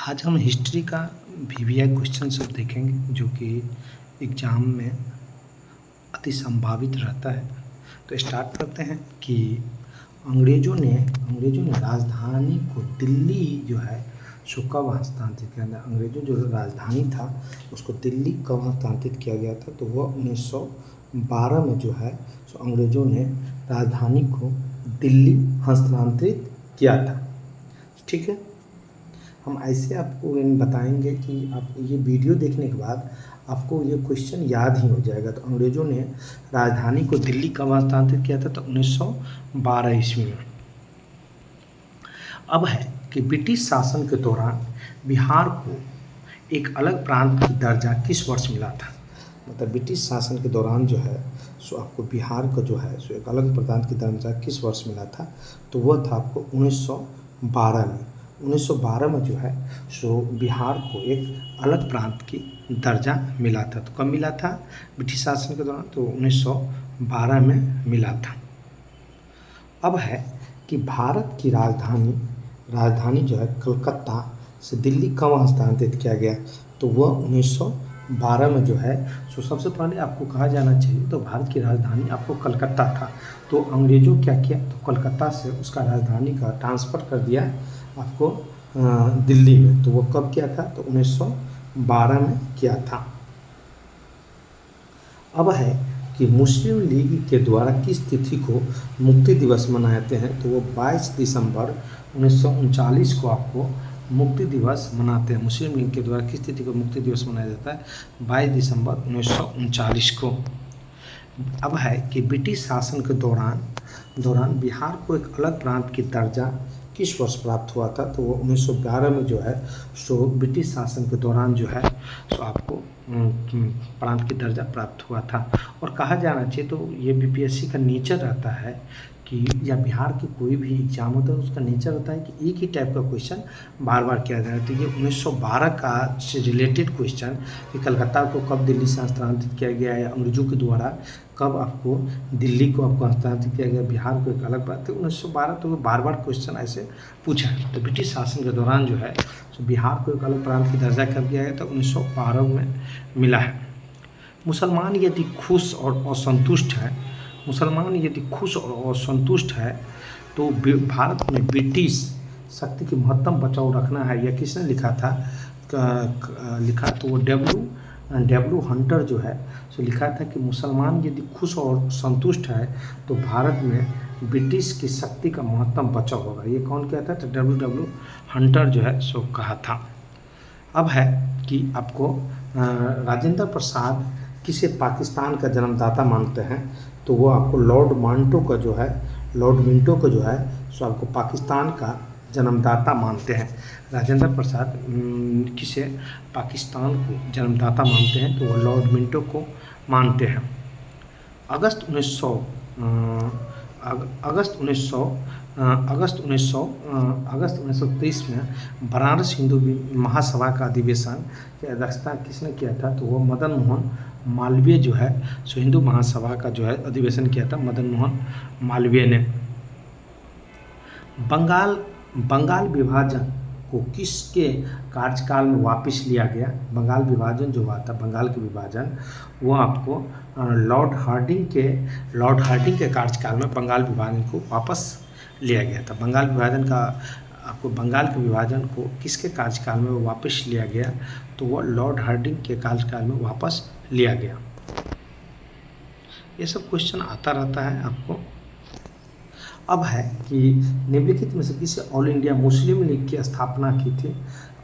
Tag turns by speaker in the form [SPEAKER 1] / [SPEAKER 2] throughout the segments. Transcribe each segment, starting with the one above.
[SPEAKER 1] आज हम हिस्ट्री का वीवीआई क्वेश्चन सब देखेंगे जो कि एग्ज़ाम में अति संभावित रहता है। तो स्टार्ट करते हैं कि अंग्रेज़ों ने राजधानी को दिल्ली जो है सो कब हस्तांतरित किया गया। अंग्रेज़ों जो राजधानी था उसको दिल्ली कब हस्तांतरित किया गया था, तो वह 1912 में जो है सो अंग्रेज़ों ने राजधानी को दिल्ली हस्तांतरित किया था। ठीक है, हम ऐसे आपको बताएंगे कि आप ये वीडियो देखने के बाद आपको ये क्वेश्चन याद ही हो जाएगा। तो अंग्रेज़ों ने राजधानी को दिल्ली कब हस्तांतरित किया था, तो 1912 ईस्वी में। अब है कि ब्रिटिश शासन के दौरान बिहार को एक अलग प्रांत की दर्जा किस वर्ष मिला था। मतलब ब्रिटिश शासन के दौरान जो है सो आपको बिहार का जो है सो एक अलग प्रांत की दर्जा किस वर्ष मिला था, तो वह था आपको 1912 में। 1912 में जो है सो बिहार को एक अलग प्रांत की दर्जा मिला था। तो कब मिला था ब्रिटिश शासन के दौरान, तो 1912 में मिला था। अब है कि भारत की राजधानी जो है कलकत्ता से दिल्ली कब हस्तांतरित किया गया, तो वह 1912 में जो है सो सबसे पहले आपको कहा जाना चाहिए तो भारत की राजधानी आपको कलकत्ता था। तो अंग्रेज़ों क्या किया, तो कलकत्ता से उसका राजधानी का ट्रांसफ़र कर दिया आपको दिल्ली में। तो वो कब किया था, तो 1912 में किया था। अब है कि मुस्लिम लीग के द्वारा किस तिथि को मुक्ति दिवस मनाते हैं, तो वो 22 दिसंबर 1939 को आपको मुक्ति दिवस मनाते हैं। मुस्लिम लीग के द्वारा किस तिथि को मुक्ति दिवस मनाया जाता है, 22 दिसंबर 1939 को। अब है कि ब्रिटिश शासन के दौरान बिहार को एक अलग प्रांत की दर्जा किस वर्ष प्राप्त हुआ था, तो वो 1911 में जो है सो ब्रिटिश शासन के दौरान जो है सो आपको प्रांत की दर्जा प्राप्त हुआ था। और कहा जाना चाहिए तो ये बीपीएससी का नेचर रहता है कि या बिहार की कोई भी एग्जाम होता है उसका नेचर होता है कि एक ही टाइप का क्वेश्चन बार बार किया जा रहा है। तो ये 1912 का से रिलेटेड क्वेश्चन कि कलकत्ता को कब दिल्ली से हस्तांतरित किया गया या अंग्रेजों के द्वारा कब आपको दिल्ली को आपको हस्तांतरित किया गया, बिहार को एक अलग बात है 1912। तो बार बार क्वेश्चन ऐसे पूछा है। तो ब्रिटिश शासन के दौरान जो है तो बिहार को एक अलग प्रांत की दर्जा कब दिया गया, तो 1912 में मिला है। मुसलमान यदि खुश और असंतुष्ट है तो भारत में ब्रिटिश शक्ति की महत्तम बचाव रखना है, यह किसने लिखा था, तो वो डब्ल्यू हंटर जो है सो लिखा था कि मुसलमान यदि खुश और संतुष्ट है तो भारत में ब्रिटिश की शक्ति का महत्तम बचाव होगा। ये कौन कहता है, तो डब्ल्यू हंटर जो है सो कहा था। अब है कि आपको राजेंद्र प्रसाद किसे पाकिस्तान का जन्मदाता मानते हैं, तो वो आपको लॉर्ड मिंटो का जो है सो आपको पाकिस्तान का जन्मदाता मानते हैं। राजेंद्र प्रसाद किसे पाकिस्तान को जन्मदाता मानते हैं, तो वो लॉर्ड मिंटो को मानते हैं। अगस्त 1923 में बनारस हिंदू महासभा का अधिवेशन की अध्यक्षता किसने किया था, तो वो मदन मोहन मालवीय जो है सो हिंदू महासभा का जो है अधिवेशन किया था मदन मोहन मालवीय ने। बंगाल विभाजन को किसके कार्यकाल में वापस लिया गया। बंगाल विभाजन जो हुआ था, बंगाल के विभाजन, वो आपको लॉर्ड हार्डिंग के कार्यकाल में बंगाल विभाजन को वापस लिया गया था। बंगाल के विभाजन को किसके कार्यकाल में वापस लिया गया, तो वो लॉर्ड हार्डिंग के कार्यकाल में वापस लिया गया। ये सब क्वेश्चन आता रहता है आपको। अब है कि निम्नलिखित में से किसे ऑल इंडिया मुस्लिम लीग की स्थापना की थी।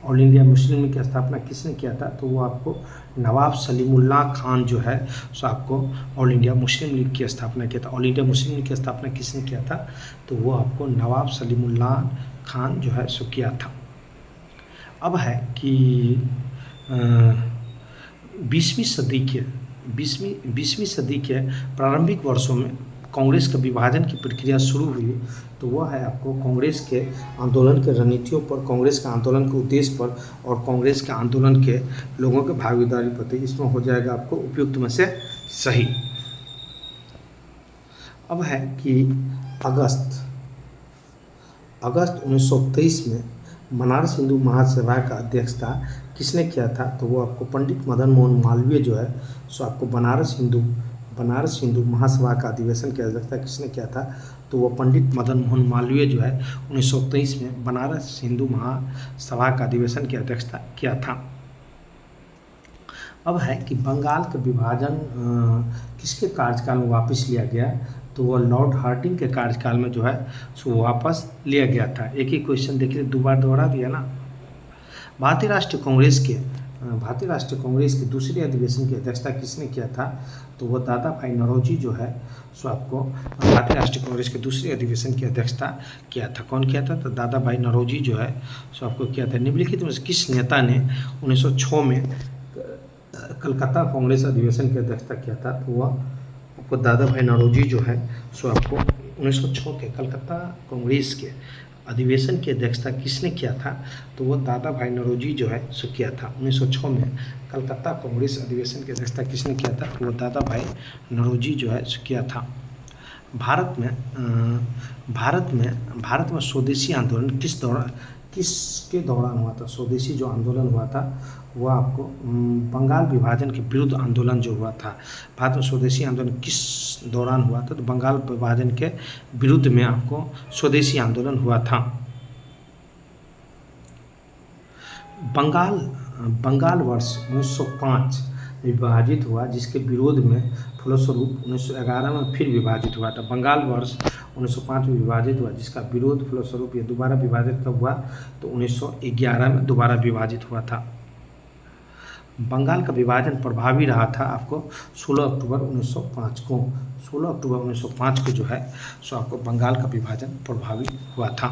[SPEAKER 1] ऑल इंडिया मुस्लिम लीग की स्थापना किसने किया था, तो वो आपको नवाब सलीमुल्लाह खान जो है सो आपको ऑल इंडिया मुस्लिम लीग की स्थापना किया था। ऑल इंडिया मुस्लिम लीग की स्थापना किसने किया था, तो वो आपको नवाब सलीमुल्लाह खान जो है सो किया था। अब है कि 20वीं सदी के प्रारंभिक वर्षों में कांग्रेस के विभाजन की प्रक्रिया शुरू हुई, तो वह है आपको कांग्रेस के आंदोलन के रणनीतियों पर, कांग्रेस के आंदोलन के उद्देश्य पर और कांग्रेस के आंदोलन के लोगों के भागीदारी पर। इसमें हो जाएगा आपको उपयुक्त में से सही। अब है कि अगस्त 1923 में बनारस हिंदू महासभा का अध्यक्षता किसने किया था? तो वो आपको पंडित मदन मोहन मालवीय जो है सो आपको बनारस हिंदू महासभा का अधिवेशन की अध्यक्षता किसने किया था? तो वो पंडित मदन मोहन मालवीय जो है 1923 में बनारस हिंदू महासभा का अधिवेशन की अध्यक्षता किया था। अब है कि बंगाल का विभाजन किसके कार्यकाल में वापस लिया गया? तो वह लॉर्ड हार्डिंग के कार्यकाल में जो है सो वापस लिया गया था। एक ही क्वेश्चन देखिए, दो बार दोहरा दिया ना। भारतीय राष्ट्रीय कांग्रेस के दूसरे अधिवेशन की अध्यक्षता किसने किया था? तो वह दादा भाई नौरोजी जो है सो आपको भारतीय राष्ट्रीय कांग्रेस के दूसरे अधिवेशन की अध्यक्षता किया था। कौन किया था? तो दादा भाई नौरोजी जो है सो आपको किया था। निम्नलिखित में से किस नेता ने 1906 में कलकत्ता कांग्रेस अधिवेशन की अध्यक्षता किया था? तो वह आपको दादा भाई नौरोजी जो है सो आपको 1906 के कलकत्ता कांग्रेस के अधिवेशन की अध्यक्षता किसने किया था? तो वह दादा भाई नौरोजी जो है सो किया था। 1906 में कलकत्ता कांग्रेस अधिवेशन की अध्यक्षता किसने किया था? तो वह दादा भाई नौरोजी जो है सो किया था। भारत में स्वदेशी आंदोलन किसके दौरान हुआ था? स्वदेशी जो आंदोलन हुआ था वह आपको बंगाल विभाजन के विरुद्ध आंदोलन जो हुआ था। भारत में स्वदेशी आंदोलन किस दौरान हुआ था? तो बंगाल विभाजन के विरुद्ध में आपको स्वदेशी आंदोलन हुआ था। बंगाल वर्ष 1905 विभाजित हुआ, जिसके विरोध में फलस्वरूप 1911 में फिर विभाजित हुआ था। बंगाल वर्ष 1905 में विभाजित हुआ, जिसका विरोध फलस्वरूप ये दोबारा विभाजित कब हुआ? तो 1911 में दोबारा विभाजित हुआ था। बंगाल का विभाजन प्रभावी रहा था आपको 16 अक्टूबर 1905 को। 16 अक्टूबर 1905 को जो है सो आपको बंगाल का विभाजन प्रभावी हुआ था।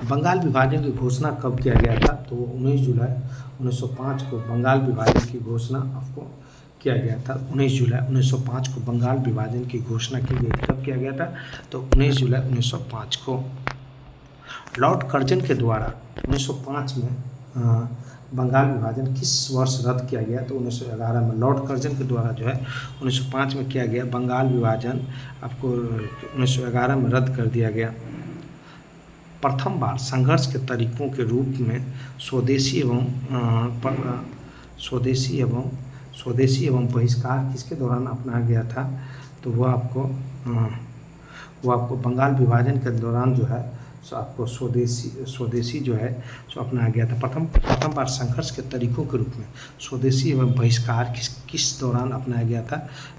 [SPEAKER 1] बंगाल विभाजन की घोषणा कब किया गया था? तो 19 जुलाई 1905 को बंगाल विभाजन की घोषणा आपको किया गया था। 19 जुलाई 1905 को बंगाल विभाजन की घोषणा की गई थी। कब किया गया था? तो 19 जुलाई 1905 को। लॉर्ड कर्जन के द्वारा 1905 में बंगाल विभाजन किस वर्ष रद्द किया गया? तो 1911 में लॉर्ड कर्जन के द्वारा जो है 1905 में किया गया बंगाल विभाजन आपको 1911 में रद्द कर दिया गया। प्रथम बार संघर्ष के तरीकों के रूप में स्वदेशी एवं बहिष्कार किसके दौरान अपनाया गया था? तो वह आपको बंगाल विभाजन के दौरान जो है सो आपको स्वदेशी जो है सो अपनाया गया था। प्रथम बार संघर्ष के तरीकों के रूप में स्वदेशी एवं बहिष्कार किस दौरान अपनाया गया था?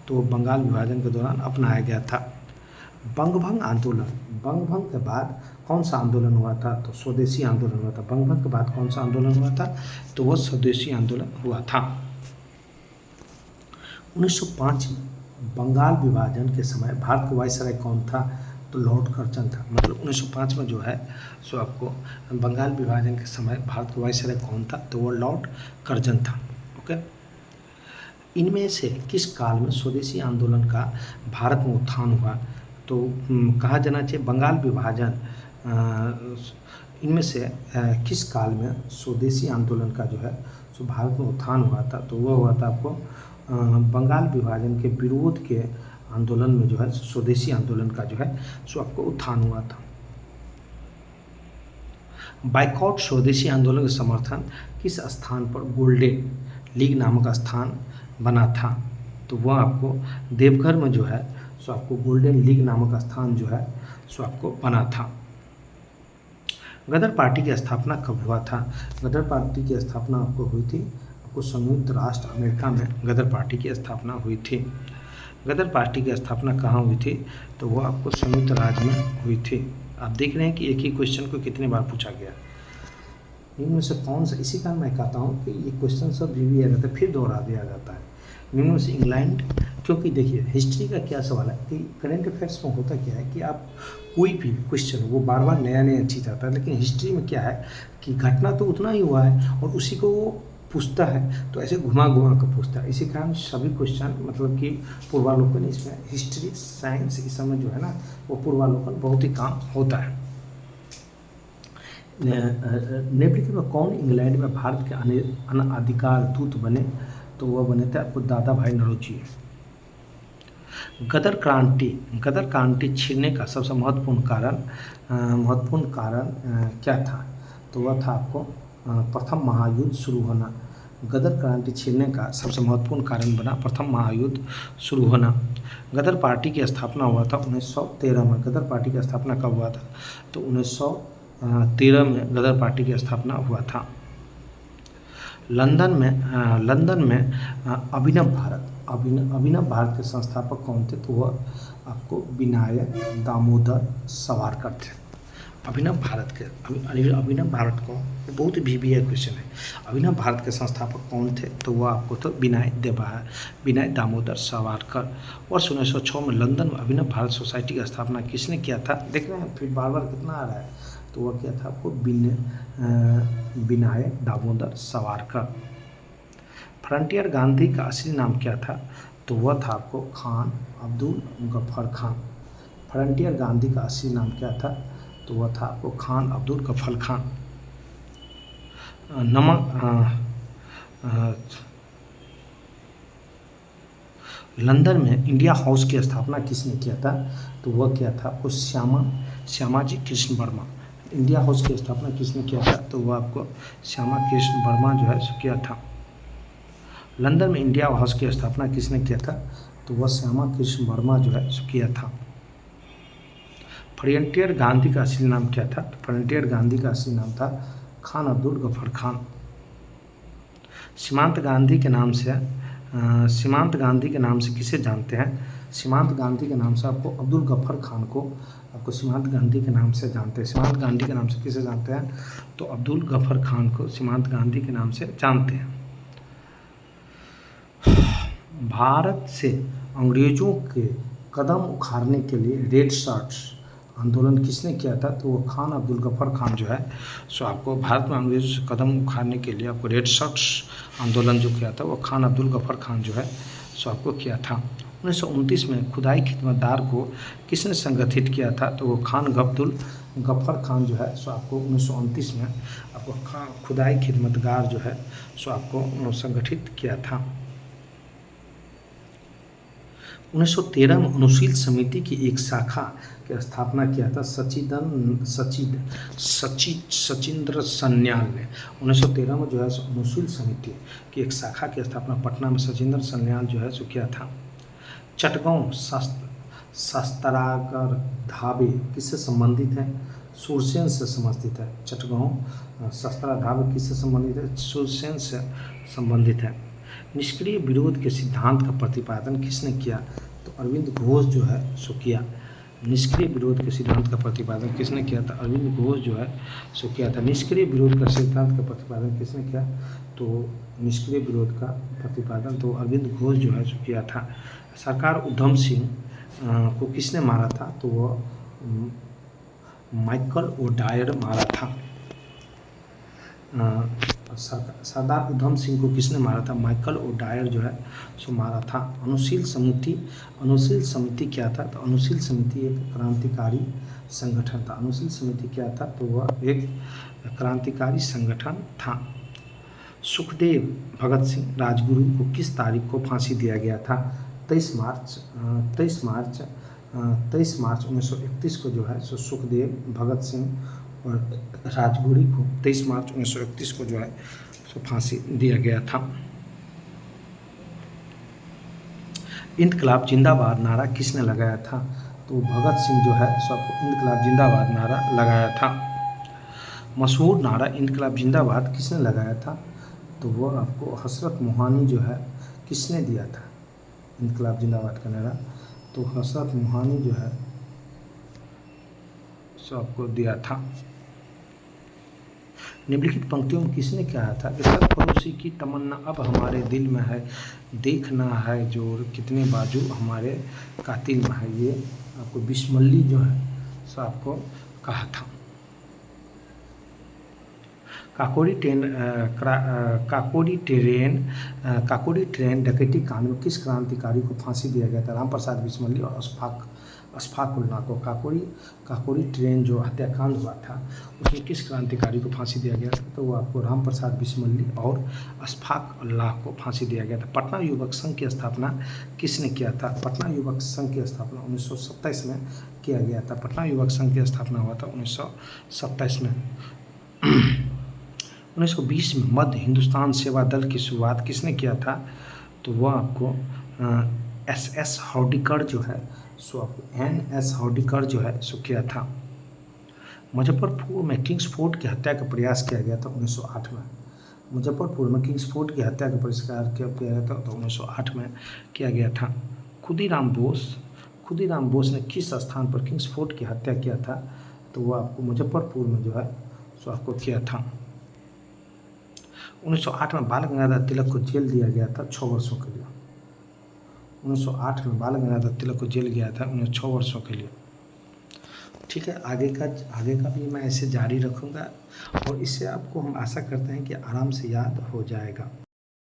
[SPEAKER 1] तो बंगाल विभाजन के दौरान अपनाया गया था। बंगभंग के बाद कौन सा आंदोलन हुआ था? तो स्वदेशी आंदोलन हुआ था। बंगभंग के बाद कौन सा आंदोलन हुआ था? तो वह स्वदेशी आंदोलन हुआ था। 1905 बंगाल विभाजन के समय भारत का वायसराय कौन था? तो लॉर्ड कर्जन था। मतलब 1905 में जो है सो आपको बंगाल विभाजन के समय भारत का वायसराय कौन था? तो वो लॉर्ड कर्जन था। ओके, इनमें से किस काल में स्वदेशी आंदोलन का भारत में उत्थान हुआ? तो कहा जाना चाहिए बंगाल विभाजन इनमें से किस काल में स्वदेशी आंदोलन का जो है सो भारत में उत्थान हुआ था? तो वह हुआ था आपको बंगाल विभाजन के विरोध के आंदोलन में जो है स्वदेशी आंदोलन का जो है सो आपको उत्थान हुआ था। बाइकॉट स्वदेशी आंदोलन का समर्थन किस स्थान पर गोल्डन लीग नामक स्थान बना था? तो वह आपको देवघर में जो है सो आपको गोल्डन लीग नामक स्थान जो है सो आपको बना था। गदर पार्टी की स्थापना कब हुआ था? गदर पार्टी की स्थापना आपको हुई थी आपको संयुक्त राष्ट्र अमेरिका में गदर पार्टी की स्थापना हुई थी। गदर पार्टी की स्थापना कहाँ हुई थी? तो वो आपको संयुक्त राज्य में हुई थी। आप देख रहे हैं कि एक ही क्वेश्चन को कितने बार पूछा गया। इनमें से कौन सा, इसी कारण मैं कहता हूँ कि ये क्वेश्चन सब रिव्यू किया जाता है फिर दोहरा दिया जाता है। इनमें से इंग्लैंड, क्योंकि देखिए हिस्ट्री का क्या सवाल है कि करंट अफेयर्स में होता क्या है कि आप कोई भी क्वेश्चन वो बार बार नया चीज़ आता है, लेकिन हिस्ट्री में क्या है कि घटना तो उतना ही हुआ है और उसी को वो पूछता है, तो ऐसे घुमा कर पूछता है। इसी कारण सभी क्वेश्चन मतलब कि पूर्वालोकन, इसमें हिस्ट्री साइंस इस समय जो है ना वो पूर्वालोकन बहुत ही काम होता है। निम्नलिखित में कौन इंग्लैंड में भारत के अनधिकार दूत बने? तो वह बने थे आपको दादा भाई नौरोजी। गदर क्रांति छिड़ने का सबसे महत्वपूर्ण कारण क्या था? तो वह था आपको प्रथम महायुद्ध शुरू होना। गदर क्रांति छिड़ने का सबसे महत्वपूर्ण कारण बना प्रथम महायुद्ध शुरू होना। गदर पार्टी की स्थापना हुआ था 1913 में। गदर पार्टी की स्थापना कब हुआ था? तो 1913 में गदर पार्टी की स्थापना हुआ था। लंदन में अभिनव भारत के संस्थापक कौन थे? तो वह आपको विनायक दामोदर सावरकर थे। अभिनव भारत को बहुत VBA क्वेश्चन है। अभिनव भारत के संस्थापक कौन थे? तो वह आपको तो विनायक दामोदर सावरकर। वर्ष 1906 में लंदन में अभिनव भारत सोसाइटी की स्थापना किसने किया था? देख रहे हैं फिर बार कितना आ रहा है। तो वह क्या था आपको? विनायक दामोदर सावरकर। फ्रंटियर गांधी का असली नाम क्या था? तो वह था आपको खान अब्दुल गफ्फर खान। फ्रंटियर गांधी का असली नाम क्या था? तो वह था आपको खान अब्दुल गफ्फर खान। लंदन में इंडिया हाउस की स्थापना किसने किया था? तो वह क्या था आपको? श्यामाजी कृष्ण वर्मा। इंडिया हाउस की स्थापना किसने किया था? तो वह आपको श्यामा कृष्ण वर्मा जो है सो किया था। लंदन में इंडिया हाउस की स्थापना किसने किया था? तो वह श्यामा कृष्ण वर्मा जो है सो किया था। फ्रंटियर गांधी का असली नाम क्या था? तो फ्रंटियर गांधी का असली नाम था खान अब्दुल गफ्फर खान। सीमांत गांधी के नाम से किसे जानते हैं? सीमांत गांधी के नाम से आपको अब्दुल गफ्फर खान को आपको सीमांत गांधी के नाम से जानते हैं। सीमांत गांधी के नाम से किसे जानते हैं? तो अब्दुल गफ्फर खान को सीमांत गांधी के नाम से जानते हैं। भारत से अंग्रेजों के कदम उखाड़ने के लिए रेड शर्ट्स आंदोलन किसने किया था? तो वो खान अब्दुल गफ्फर खान जो है सो आपको भारत में अंग्रेजों से कदम उखाड़ने के लिए आपको रेड शर्ट्स आंदोलन जो किया था वो खान अब्दुल गफ्फर खान जो है सो आपको किया था। 1929 में खुदाई खिदमतगार को किसने संगठित किया था? तो वो खान अब्दुल गफ्फर खान जो है सो आपको 1929 में आपको खुदाई खिदमतगार जो है सो आपको संगठित किया था। 1913 में अनुशील समिति की एक शाखा की स्थापना किया था सचिंद्र सन्याल ने। 1913 में जो है अनुशील समिति की एक शाखा की स्थापना पटना में सचिंद्र सन्याल जो है सो किया था। चटगांव शस्त्रागार ढाबे किससे संबंधित है? सुरसेन से संबंधित है। चटगांव शस्त्रागार ढाबे किससे संबंधित है? सुरसेन से संबंधित है। निष्क्रिय विरोध के सिद्धांत का प्रतिपादन किसने किया? तो अरविंद घोष जो है सो किया। निष्क्रिय विरोध के सिद्धांत का प्रतिपादन किसने किया था? अरविंद घोष जो है सो किया था। निष्क्रिय विरोध का सिद्धांत का प्रतिपादन किसने किया? तो निष्क्रिय विरोध का प्रतिपादन तो अरविंद घोष जो है सो किया था। सरकार उधम सिंह को किसने मारा था? तो वह माइकल ओडायर मारा था। सरदार उधम सिंह को किसने मारा था? माइकल ओडायर जो है सो मारा था। अनुशील समिति क्या था? तो अनुशील समिति एक क्रांतिकारी संगठन था। अनुशील समिति क्या था? तो वह एक क्रांतिकारी संगठन था। सुखदेव भगत सिंह राजगुरु को किस तारीख को फांसी दिया गया था? 23 मार्च 1931 को जो है सो सुखदेव भगत सिंह और राजगुरु को 23 मार्च 1931 को जो है सो फांसी दिया गया था। इनकलाब जिंदाबाद नारा किसने लगाया था? तो भगत सिंह जो है सो इनकलाब जिंदाबाद नारा लगाया था। मशहूर नारा इनकलाब जिंदाबाद किसने लगाया था? तो वह आपको हसरत मोहानी जो है किसने दिया था इनकलाब जिंदाबाद का नारा? तो हसरत मोहानी जो है सो आपको दिया था। निम्नलिखित पंक्तियों में किसने कहा था कि सरफरोशी की तमन्ना अब हमारे दिल में है, देखना है जोर कितने बाजू हमारे कातिल में है? ये आपको बिस्मिल्ली जो है सो आपको कहा था। काकोरी ट्रेन डकैती कांड में किस क्रांतिकारी को फांसी दिया गया था? राम प्रसाद बिस्मिल्ली और अशफाक अशफाक उल्लाह को। काकोरी ट्रेन जो हत्याकांड हुआ था उसमें किस क्रांतिकारी को फांसी दिया गया था, तो वो आपको राम प्रसाद बिस्मिल्ली और अशफाक उल्लाह को फांसी दिया गया था। पटना युवक संघ की स्थापना किसने किया था? पटना युवक संघ की स्थापना 1927 में किया गया था। पटना युवक संघ की स्थापना हुआ था 1927 में। 1920 में मध्य हिंदुस्तान सेवा दल की शुरुआत किसने किया था? तो वह आपको SS हौडीकर जो है सो आपको NS हौडीकर जो है सो किया था। मुजफ्फरपुर में किंग्सफोर्ड की हत्या का प्रयास किया गया था 1908 में। मुजफ्फरपुर में किंग्सफोर्ड की हत्या का प्रयास किया गया था तो 1908 में किया गया था। खुदीराम बोस ने किस स्थान पर किंग्सफोर्ड की हत्या किया था? तो वह आपको मुजफ्फरपुर में जो है सो आपको किया था। 1908 में बाल गंगाधर तिलक को जेल दिया गया था 6 वर्षों के लिए। 1908 में बाल गंगाधर तिलक को जेल गया था 6 वर्षों के लिए। ठीक है, आगे का भी मैं ऐसे जारी रखूँगा और इससे आपको हम आशा करते हैं कि आराम से याद हो जाएगा।